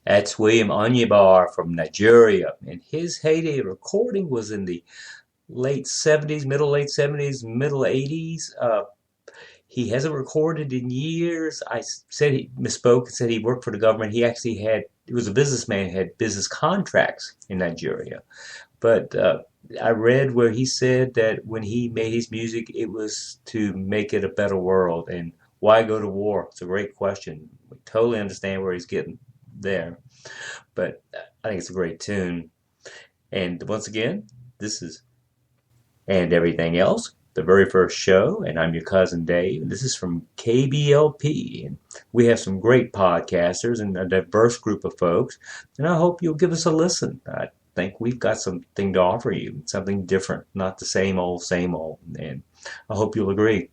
That's William Onyeabor from Nigeria. And his heyday of recording was in the late 70s, late 70s, middle 80s. He hasn't recorded in years. I said he misspoke and said he worked for the government. He was a businessman, had business contracts in Nigeria. But I read where he said that when he made his music, it was to make it a better world. And why go to war? It's a great question. We totally understand where he's getting there. But I think it's a great tune. And once again, this is And Everything Else, the very first show, and I'm your cousin Dave, and this is from KBLP, and we have some great podcasters and a diverse group of folks, and I hope you'll give us a listen. I think we've got something to offer you, something different, not the same old, and I hope you'll agree.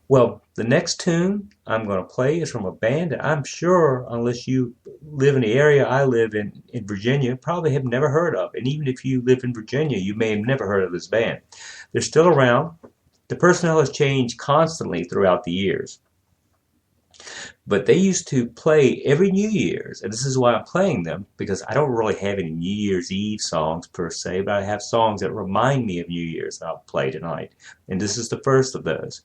Well, the next tune I'm going to play is from a band that I'm sure, unless you live in the area I live in Virginia, probably have never heard of. And even if you live in Virginia, you may have never heard of this band. They're still around. The personnel has changed constantly throughout the years. But they used to play every New Year's, and this is why I'm playing them, because I don't really have any New Year's Eve songs per se, but I have songs that remind me of New Year's that I'll play tonight. And this is the first of those.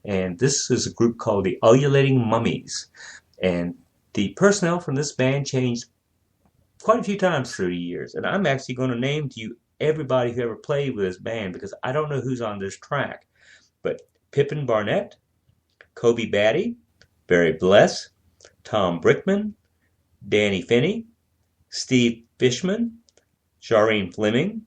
And this is a group called the Ululating Mummies. And the personnel from this band changed quite a few times through the years. And I'm actually going to name to you everybody who ever played with this band, because I don't know who's on this track. But Pippin Barnett, Kobe Batty, Barry Bless, Tom Brickman, Danny Finney, Steve Fishman, Jareen Fleming,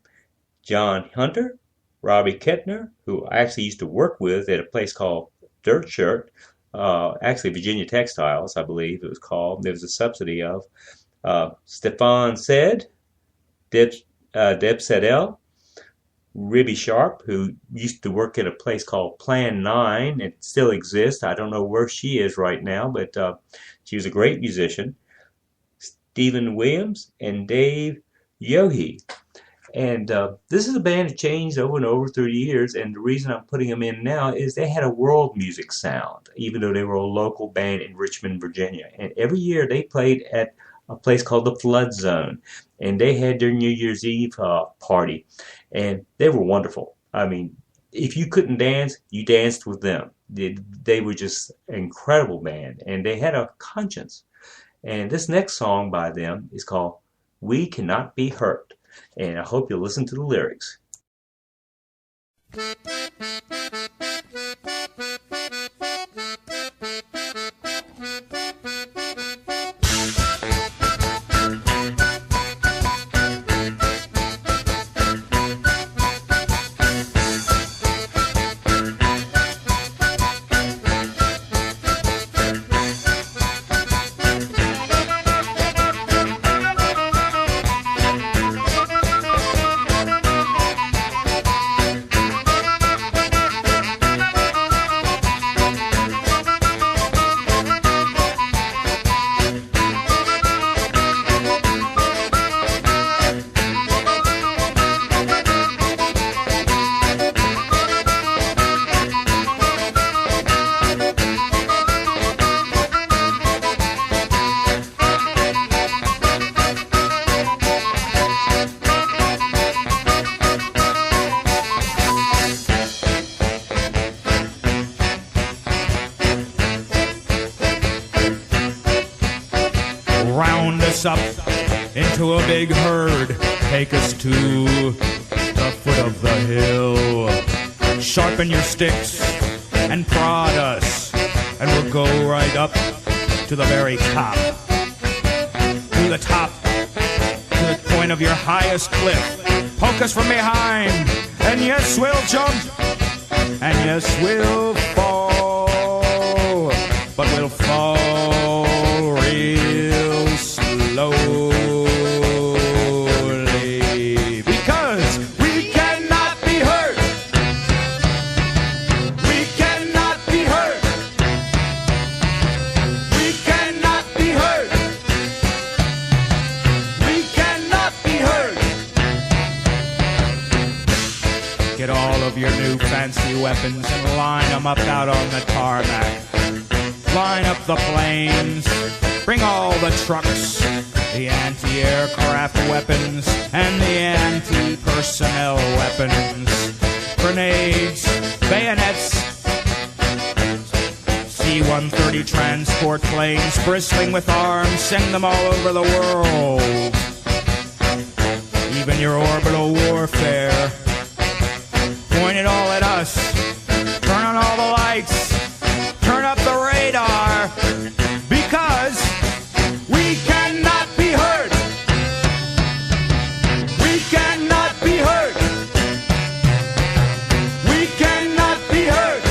John Hunter, Robbie Kettner, who I actually used to work with at a place called Dirt Shirt, actually Virginia Textiles, I believe it was called. There was a subsidy of Stefan Said, Deb Sedell, Ribby Sharp, who used to work at a place called Plan 9. It still exists. I don't know where she is right now, but she was a great musician. Stephen Williams and Dave Yohe. And this is a band that changed over and over through the years, and the reason I'm putting them in now is they had a world music sound, even though they were a local band in Richmond, Virginia. And every year they played at a place called the Flood Zone, and they had their New Year's Eve party, and they were wonderful. I mean, if you couldn't dance, you danced with them. They were just an incredible band, and they had a conscience. And this next song by them is called We Cannot Be Hurt, and I hope you'll listen to the lyrics. Up into a big herd, take us to the foot of the hill. Sharpen your sticks and prod us, and we'll go right up to the very top. To the top, to the point of your highest cliff. Poke us from behind, and yes, we'll jump, and yes, we'll fall, but we'll fall real slowly, because we cannot be hurt. We cannot be hurt. We cannot be hurt. We cannot be hurt. Get all of your new fancy weapons and line them up out on the tarmac. line up the planes, bring all the trucks, the anti-aircraft weapons, and the anti-personnel weapons, grenades, bayonets, C-130 transport planes bristling with arms, send them all over the world. Even your orbital warfare, point it all at us, turn on all the lights, turn up the radar, because we cannot be hurt. We cannot be hurt. We cannot be hurt.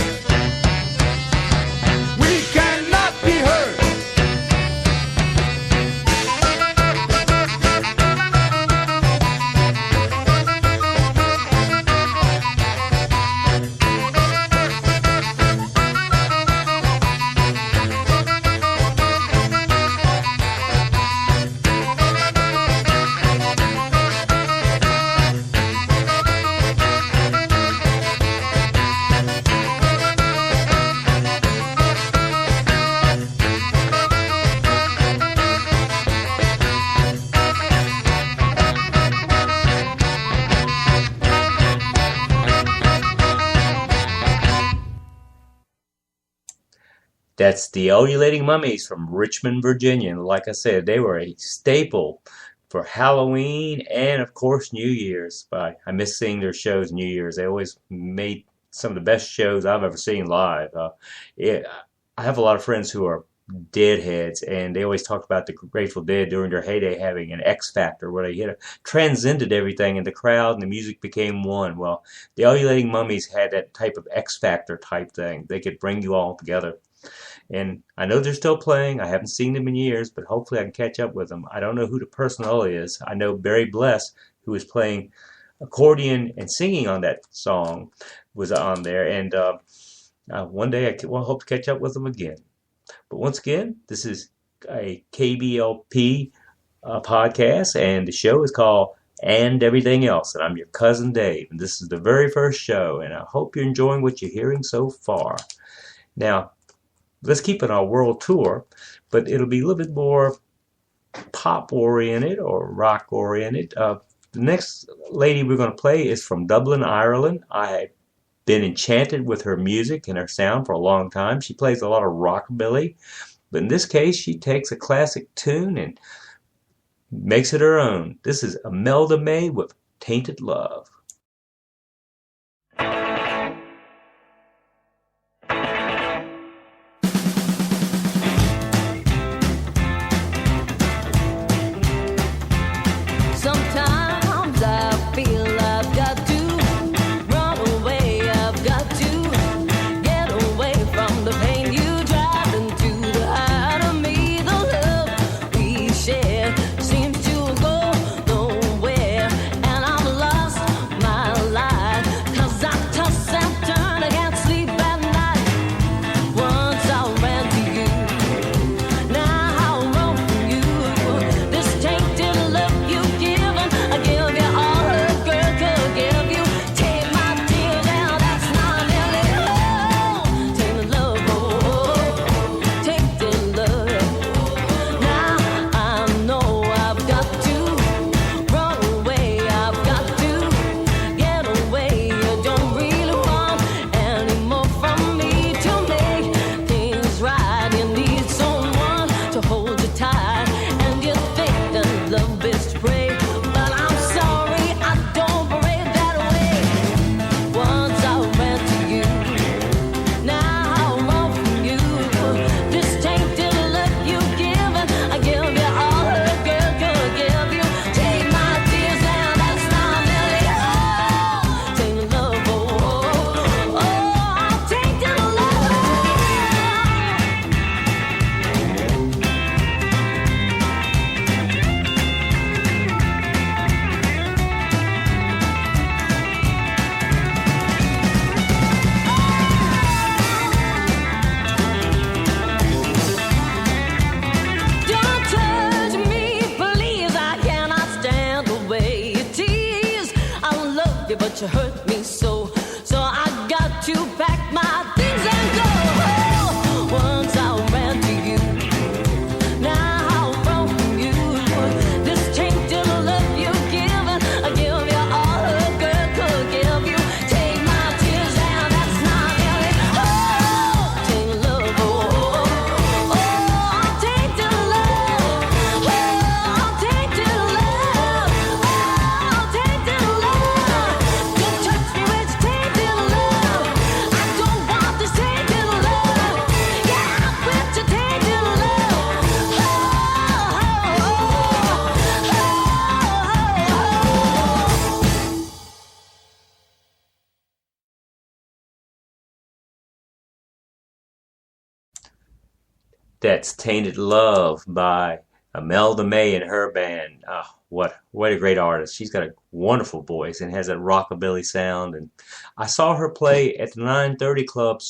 We cannot be hurt. That's the Ululating Mummies from Richmond, Virginia. And like I said, they were a staple for Halloween and, of course, New Year's. But I miss seeing their shows New Year's. They always made some of the best shows I've ever seen live. I have a lot of friends who are Deadheads, and they always talked about the Grateful Dead during their heyday having an X factor where they transcended everything, and the crowd and the music became one. Well, the Ululating Mummies had that type of X factor type thing. They could bring you all together. And I know they're still playing. I haven't seen them in years, but hopefully I can catch up with them. I don't know who the personnel is. I know Barry Bless, who was playing accordion and singing on that song, was on there. And one day I will hope to catch up with them again. But once again, this is a KBLP podcast, and the show is called And Everything Else. And I'm your cousin Dave, and this is the very first show, and I hope you're enjoying what you're hearing so far. Now, let's keep it on our world tour, but it'll be a little bit more pop-oriented or rock-oriented. The next lady we're going to play is from Dublin, Ireland. I have been enchanted with her music and her sound for a long time. She plays a lot of rockabilly, but in this case, she takes a classic tune and makes it her own. This is Imelda May with Tainted Love. But you hurt me so I got to pack my things and go. Once I ran That's Tainted Love by Imelda May and her band. What a great artist. She's got a wonderful voice and has a rockabilly sound. And I saw her play at the 930 Club